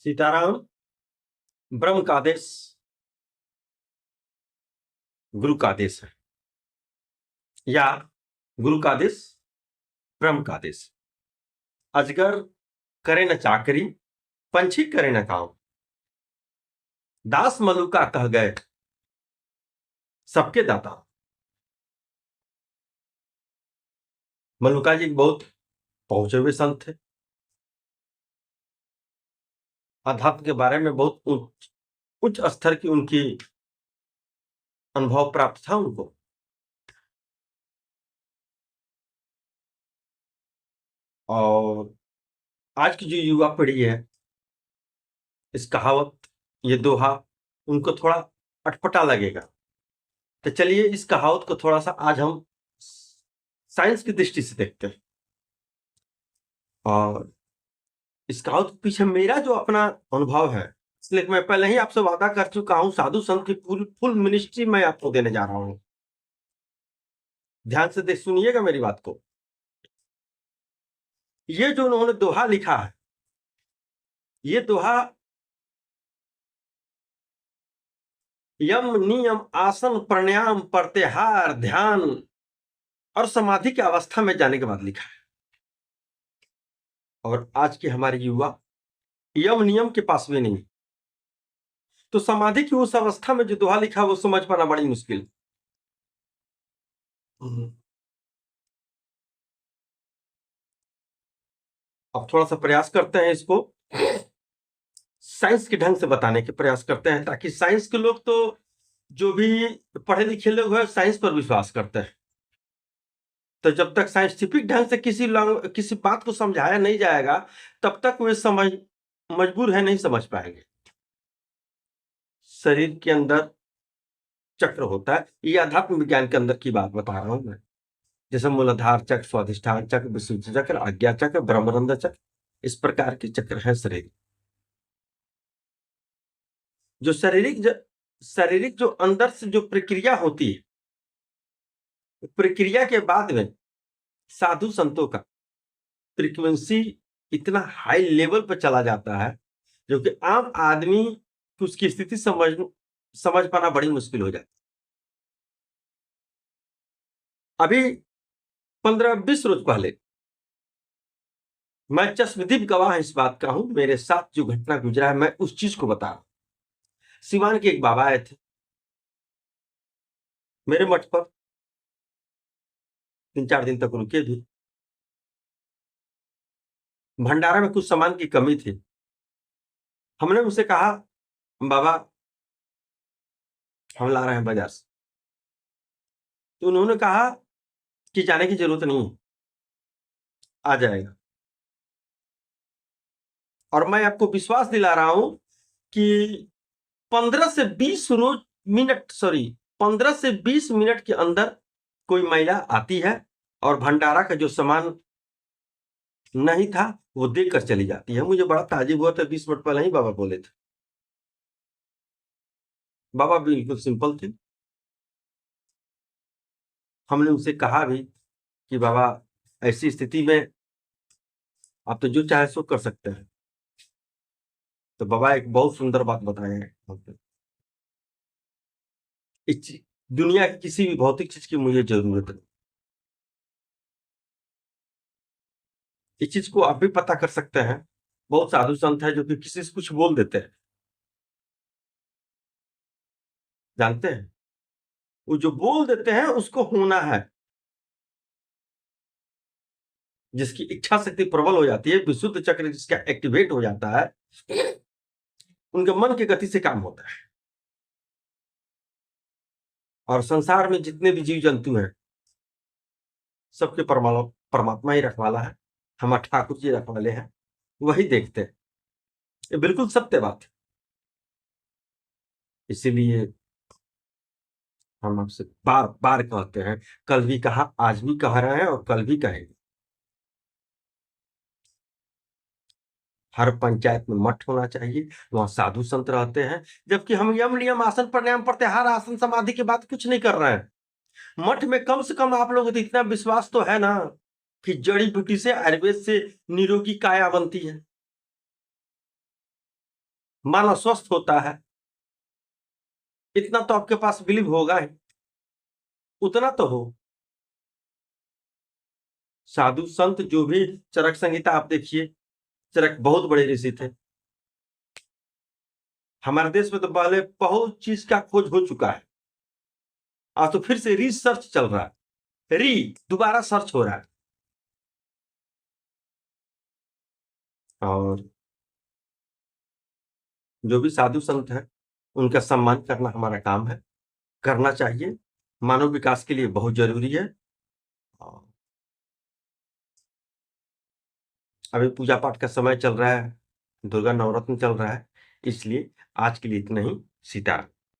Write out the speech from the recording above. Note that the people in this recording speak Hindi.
सीताराम। ब्रह्म का आदेश गुरु का आदेश है, या गुरु का आदेश ब्रह्म का आदेश। अजगर करे न चाकरी, पंछी करे न काम, दास मलुका कह गए सबके दाता। मलुका जी बहुत पहुंचे हुए संत थे, अध्यात्म के बारे में बहुत उच्च उच्च स्तर की उनकी अनुभव प्राप्त था उनको। और आज की जो युवा पीढ़ी है, इस कहावत, ये दोहा उनको थोड़ा अटपटा लगेगा। तो चलिए इस कहावत को थोड़ा सा आज हम साइंस की दृष्टि से देखते हैं। और इस कहावत के पीछे मेरा जो अपना अनुभव है, इसलिए मैं पहले ही आपसे वादा कर चुका हूं, साधु संत की फुल मिनिस्ट्री मैं आपको देने जा रहा हूं। ध्यान से देख सुनिएगा मेरी बात को। ये जो उन्होंने दोहा लिखा है, ये दोहा यम नियम आसन प्राणायाम प्रत्याहार ध्यान और समाधि की अवस्था में जाने के बाद लिखा है। और आज की हमारी युवा यम नियम के पास भी नहीं, तो समाधि की उस अवस्था में जो दोहा लिखा वो समझ पाना बड़ी मुश्किल। अब थोड़ा सा प्रयास करते हैं, इसको साइंस के ढंग से बताने के प्रयास करते हैं, ताकि साइंस के लोग तो जो भी पढ़े लिखे लोग हैं साइंस पर विश्वास करते हैं। तो जब तक साइंटिफिक ढंग से किसी बात को समझाया नहीं जाएगा, तब तक वे समझ मजबूर है, नहीं समझ पाएंगे। शरीर के अंदर चक्र होता है, ये अध्यात्म विज्ञान के अंदर की बात बता रहा हूं मैं। जैसे मूलाधार चक्र, स्वाधिष्ठान चक्र, विशुद्ध चक्र, आज्ञा चक्र, ब्रह्मानंद चक्र, इस प्रकार के चक्र है शरीर। जो शारीरिक जो अंदर से जो प्रक्रिया होती है, प्रक्रिया के बाद में साधु संतों का फ्रीक्वेंसी इतना हाई लेवल पर चला जाता है, जो कि आम आदमी की उसकी स्थिति समझ पाना बड़ी मुश्किल हो जाती है। अभी 15-20 रोज पहले मैं चश्मदीप गवाह इस बात का हूं, मेरे साथ जो घटना गुजरा है मैं उस चीज को बता रहा हूं। सिवान के एक बाबा आए थे मेरे मठ पर, 3-4 दिन तक रुके भी। भंडारा में कुछ सामान की कमी थी। हमने उनसे कहा, बाबा हम ला रहे हैं बाजार से। तो उन्होंने कहा कि जाने की जरूरत नहीं है, आ जाएगा। और मैं आपको विश्वास दिला रहा हूं कि 15 से 20 मिनट के अंदर कोई महिला आती है और भंडारा का जो सामान नहीं था वो देकर चली जाती है। मुझे बड़ा ताज्जुब हुआ था, 20 मिनट पहले ही बाबा बोले थे। बाबा बिल्कुल सिंपल थे। हमने उनसे कहा भी कि बाबा ऐसी स्थिति में आप तो जो चाहे सो कर सकते हैं। तो बाबा एक बहुत सुंदर बात बताए हैं हमको। दुनिया की किसी भी भौतिक चीज की मुझे जरूरत नहीं। इस चीज को आप भी पता कर सकते हैं। बहुत साधु संत है जो कि किसी से कुछ बोल देते हैं, जानते हैं, वो जो बोल देते हैं उसको होना है। जिसकी इच्छा शक्ति प्रबल हो जाती है, विशुद्ध चक्र जिसका एक्टिवेट हो जाता है, उनके मन की गति से काम होता है। और संसार में जितने भी जीव जंतु हैं, सबके परमात्मा ही रखवाला है, हमारे ठाकुर जी रखवाले हैं, वही देखते हैं। ये बिल्कुल सत्य बात है। इसीलिए हम आपसे बार बार कहते हैं, कल भी कहा, आज भी कह रहे हैं और कल भी कहेंगे। हर पंचायत में मठ होना चाहिए, वहां साधु संत रहते हैं। जबकि हम यम नियम आसन प्राणायाम प्रत्याहार आसन समाधि की बात कुछ नहीं कर रहे हैं। मठ में कम से कम आप लोगों को इतना विश्वास तो है ना कि जड़ी बूटी से, आयुर्वेद से निरोगी काया बनती है। मानव स्वस्थ होता है, इतना तो आपके पास बिलीव होगा ही, उतना तो हो। साधु संत जो भी, चरक संहिता आप देखिए, चरक बहुत बड़े ऋषि थे। हमारे देश में तो पहले बहुत चीज का खोज हो चुका है, आज तो फिर से रिसर्च चल रहा है, दोबारा सर्च हो रहा है। और जो भी साधु संत है उनका सम्मान करना हमारा काम है, करना चाहिए, मानव विकास के लिए बहुत जरूरी है। और अभी पूजा पाठ का समय चल रहा है, दुर्गा नवरत्न चल रहा है, इसलिए आज के लिए इतना ही। सीताराम।